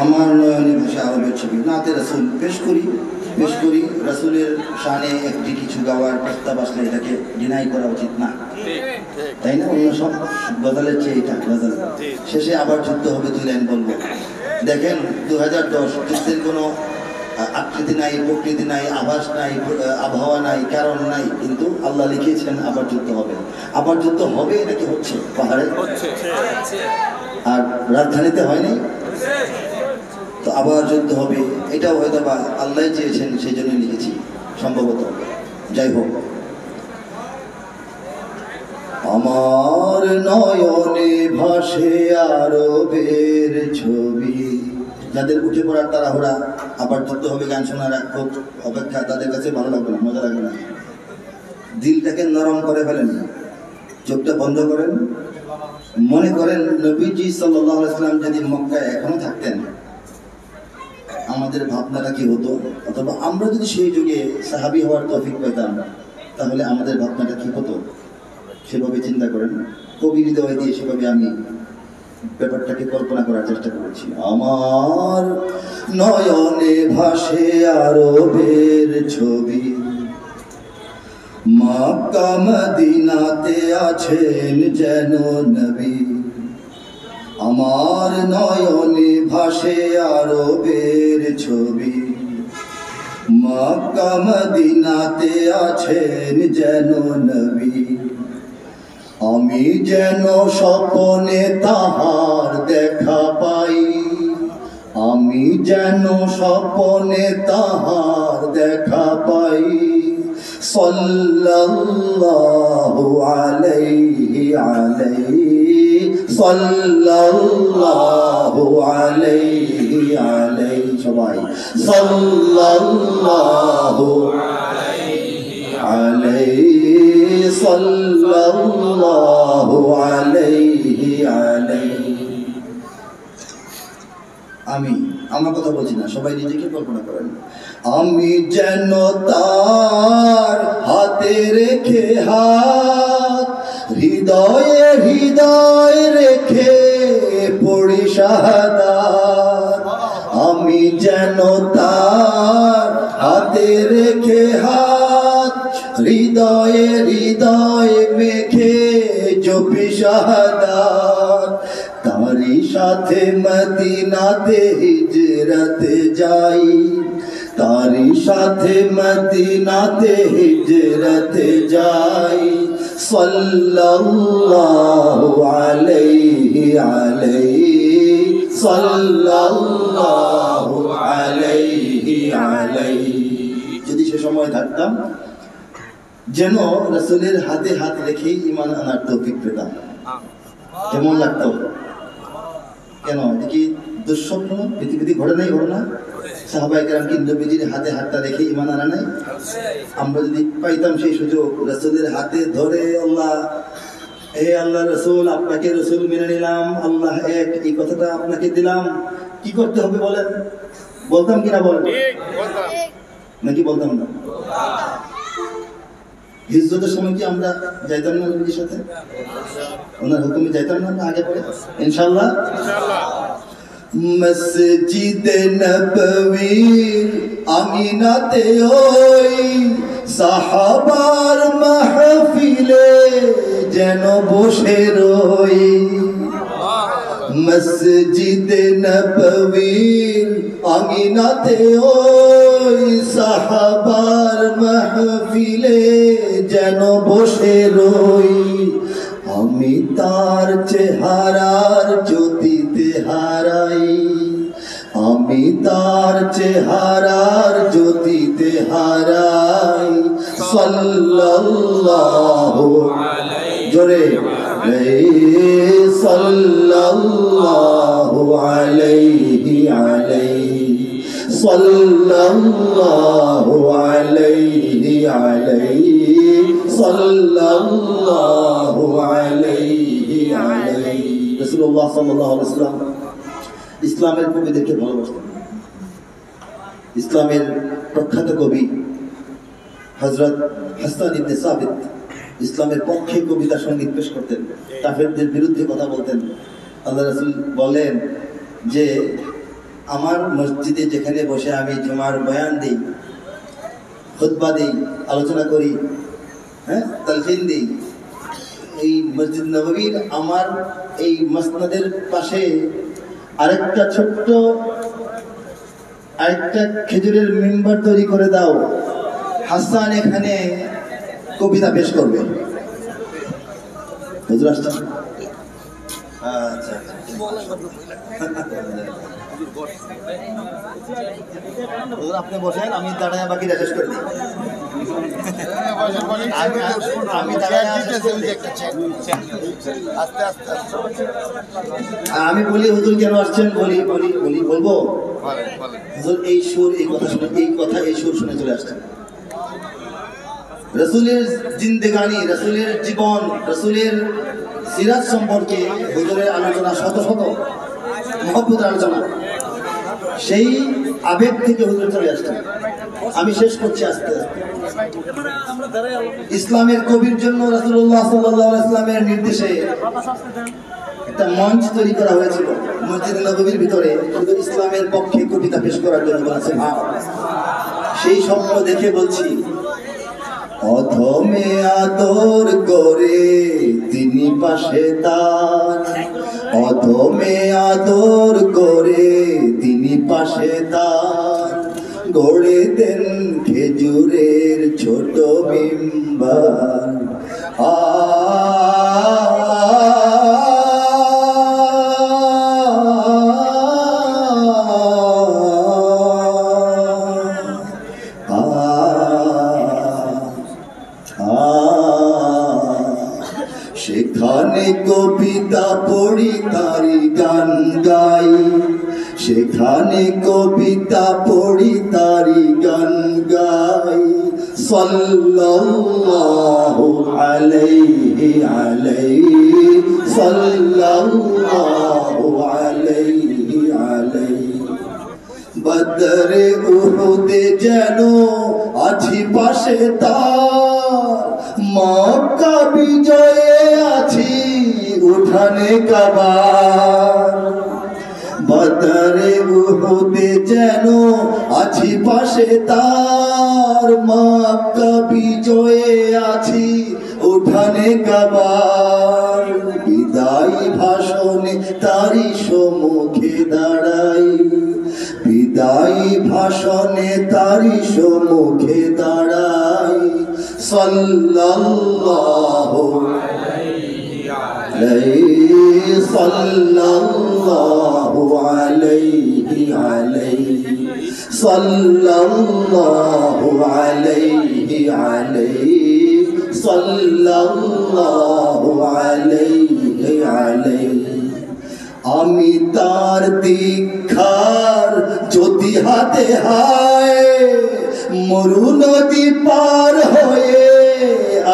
আমার নয়নে ভাষা আরবের ছবি নাতে রাসূল পেশ করি রাসূলের শানে একটি কিছু গাওয়ার প্রস্তাব আসলে এটাকে ডিনাই করা উচিত না, তাই না? অন্য সব গজলের চেয়ে এটা গজল। শেষে আবার যুদ্ধ হবে, 2 লাইন বলবো। দেখেন 2010 যুদ্ধের কোনো আকৃতি নাই, প্রকৃতি নাই, আভাস নাই, আবহাওয়া নাই, কারণ নাই, কিন্তু আল্লাহ লিখেছেন আবার যুদ্ধ হবে। আবার যুদ্ধ হবে, এটা কি হচ্ছে? পাহাড়ে আর রাজধানীতে হয়নি তো আবার যুদ্ধ হবে, এটাও হয়তো বা আল্লাহ চেয়েছেন, সেই জন্য লিখেছি সম্ভবত। যাই হোক, আমার নয়নে ভাসে আরবের ছবি। যাদের উঠে পড়ার তাড়াহুড়া, আবার যুদ্ধ হবে গান শোনার খুব অপেক্ষা, তাদের কাছে ভালো লাগবে না, মজা লাগবে না। দিলটাকে নরম করে ফেলেন, চোখটা বন্ধ করেন, মনে করেন নবীজি সাল্লাল্লাহু আলাইহি ওয়াসাল্লাম যদি মক্কায় এখনো থাকতেন, আমাদের ভাবনাটা কি হতো? অথবা আমরা যদি সেই যুগে সাহাবী হওয়ার তৌফিক পেতাম, তাহলে আমাদের ভাবনাটা কি হতো? সেভাবে চিন্তা করেন, কবি হৃদয় দিয়ে সেভাবে আমি ব্যাপারটাকে কল্পনা করার চেষ্টা করেছি। আমার নয়নে ভাসে আরবের ছবি, মক্কা মদিনাতে আছেন যেন নবী। আমার নয়নে ভাসে আরবের ছবি, মক্কা মদিনাতে আছেন যেন নবী। আমি যেন স্বপ্নে তাহার দেখা পাই, আমি যেন স্বপ্নে তাহার দেখা পাই। সাল্লাল্লাহু আলাইহি সাল্লাল্লাহু আলাইহি সবাই সাল্লাল্লাহু আলাইহি সাল্লাল্লাহু আলাইহি। আমি আমার কথা বলছি না, সবাই নিজেকে কল্পনা করেন। আমি যেন তার হাতে রেখে হাত, হৃদয়ে হৃদয় রেখে পড়ি শাহাদাত। আমি যেন তার হাতে রেখে হাত, হৃদয়ে হৃদয় মেখে জপি শাহাদাত। তারি সাথে মদিনাতে হিজরতে যাই, তারি সাথে মদিনাতে হিজরতে যাই। সাল্লাল্লাহু আলাইহি সাল্লাল্লাহু আলাইহি। যদি সে সময় থাকতাম, যেন রাসূলের হাতে হাত রেখে ঈমান আনার তৌফিক পেতাম, কেমন লাগতো? কেন এটা কি দুঃস্বপ্ন? পৃথিবীতে ঘটে নাই ঘটনা? সাহাবায়ে কেরাম কি নবীজির হাতে হাতটা রেখে ঈমান আনা নাই? আমরা যদি পাইতাম সেই সুযোগ, রাসূলের হাতে ধরে আল্লাহ, হে আল্লাহ রাসূল, আপনাকে রাসূল মেনে নিলাম, আল্লাহ এক, এই কথাটা আপনাকে দিলাম, কি করতে হবে বলেন? বলতাম কিনা বলেন? নাকি বলতাম না? হিজরতের সময় কি আমরা যাইতাম না নবীজির সাথে? ওনার হুকুমে যাইতাম না আগে পরে? ইনশাআল্লাহ। মসজিদে নববীর আমিনাতে ওই সাহাবার মাহফিলে যেন বসে রই। মসজিদে নববীর আমিনাতে ওই সাহাবার মাহফিলে যেন বসে রই। আমি তার চেহারার জ্যোতিতে হারাই, আমি তার চেহারার জ্যোতিতে হারাই। সাল্লাল্লাহু আলাইহি জোরে সাল্লাল্লাহু আলাইহি সাল্লাল্লাহু আলাইহি সাল্লাল্লাহু আলাইহি। রাসূলুল্লাহ সাল্লাল্লাহু আলাইহি ওয়াসাল্লাম ইসলামের কবিদেরকে ভালোবাসতেন। ইসলামের প্রখ্যাত কবি হযরত হাসান ইবনে সাবিত ইসলামের পক্ষে কবিতা সঙ্গীত পেশ করতেন, কাফেরদের বিরুদ্ধে কথা বলতেন। আল্লাহ রাসূল বলেন যে আমার মসজিদে যেখানে বসে আমি জুমার বয়ান দিই, খুতবা দিই, আলোচনা করি, তালকিন দিই, এই মসজিদ নববীর আমার এই মসনদের পাশে আরেকটা ছোট্ট আরেকটা খেজুরের মেম্বার তৈরি করে দাও, হাসান এখানে কবিতা পেশ করবে। হুজুর আসছেন? আচ্ছা, আপনি বসেন, আমি দাঁড়ায় বাকিটা শেষ করে দিই। আমি বলি হুজুর কেন আসছেন, বলবো হুজুর এই সুর, এই কথা শুনে, এই সুর শুনে চলে আসছেন। রাসূলের জিন্দেগানি, রাসূলের জীবন, রাসূলের সিরাত সম্পর্কে হুজুরের আলোচনা, শত শত মহব্বতের আলোচনা, সেই আবেগ থেকে হুজুর চলে আসছেন। আমি শেষ করছি আস্তে আস্তে। ইসলামের কবির জন্য রাসূলুল্লাহ সাল্লাল্লাহু আলাইহি ওয়াসাল্লামের নির্দেশে একটা মঞ্চ তৈরি করা হয়েছিল মসজিদ নববীর ভিতরে, শুধু ইসলামের পক্ষে কবিতা পেশ করার জন্য বলেছেন। সেই স্বপ্ন দেখে বলছি, অধমে আদর করে তিনি পাশে তার, অধমে আদর করে তিনি পাশে তার, গড়ে দেন খেজুরের ছোট মিম্বার। সেখানে কবিতা পড়ি তারি গান গাই, সেখানে কবিতা পড়ি তারি গান গাই। সাল্লাল্লাহু আলাইহি আলাইহি, সাল্লাল্লাহু আলাইহি আলাইহি। বদরে উহুদে যেন আছি পাশে তার, মক্কা বিজয়ে আছি উঠানে কাবার। বদরে উহুদে যেন আছি পাশে তার, মক্কা বিজয়ে আছি উঠানে কাবার। বিদায়ী ভাষণে তারি সম্মুখে দাঁড়াই, বিদায়ী ভাষণে তারি সম্মুখে দাঁড়াই। সাল্লাল্লাহু আলাইহি, সাল্লাল্লাহু আলাইহি আলাইহি, সাল্লাল্লাহু আলাইহি আলাইহি, সাল্লাল্লাহু আলাইহি আলাইহি। আমি তার দীক্ষার জ্যোতি হাতে হায়, মরু নদী পার হয়ে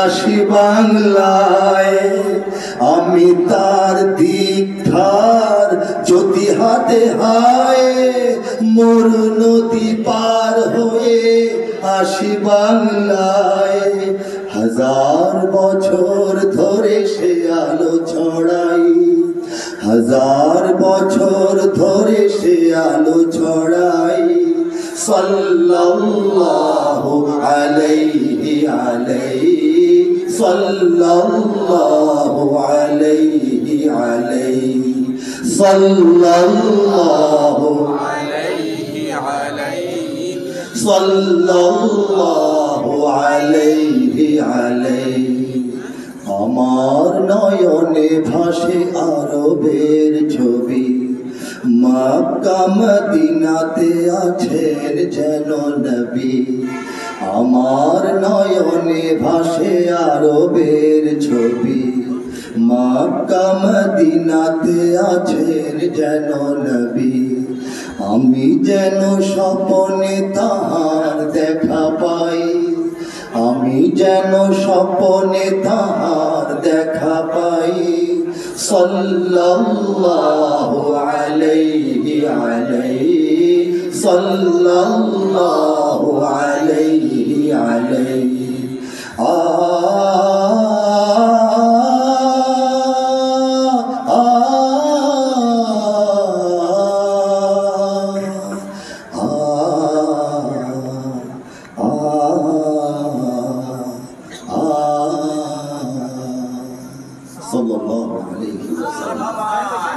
আসি বাংলায়। আমি তার দীক্ষার জ্যোতি হাতে হায়, মরু নদী পার হয়ে আসি বাংলায়। হাজার বছর ধরে সে আলো ছড়াই, হাজার বছর ধরে সে আলো ছড়াই। সাল্লাল্লাহু আলাইহি আলাইহি, সাল্লাল্লাহু আলাইহি আলাইহি, সাল্লাল্লাহু আলাইহি আলাইহি, সাল্লাল্লাহু আলাইহি আলাইহি। আমার নয়নে ভাসে আরবের ছবি, মক্কা মদিনাতে আছেন যেন নবী। আমার নয়নে ভাসে আরবের ছবি, মক্কা মদিনাতে আছেন যেন নবী। আমি যেন স্বপ্নে তাহার দেখা পাই, আমি যেন স্বপ্নে তাহার দেখা পাই। সাল্লাল্লাহু আলাইহি আলাইহি, সাল্লাল্লাহু আলাইহি আলাইহি। সাল্লাল্লাহু আলাইহি ওয়াসাল্লাম।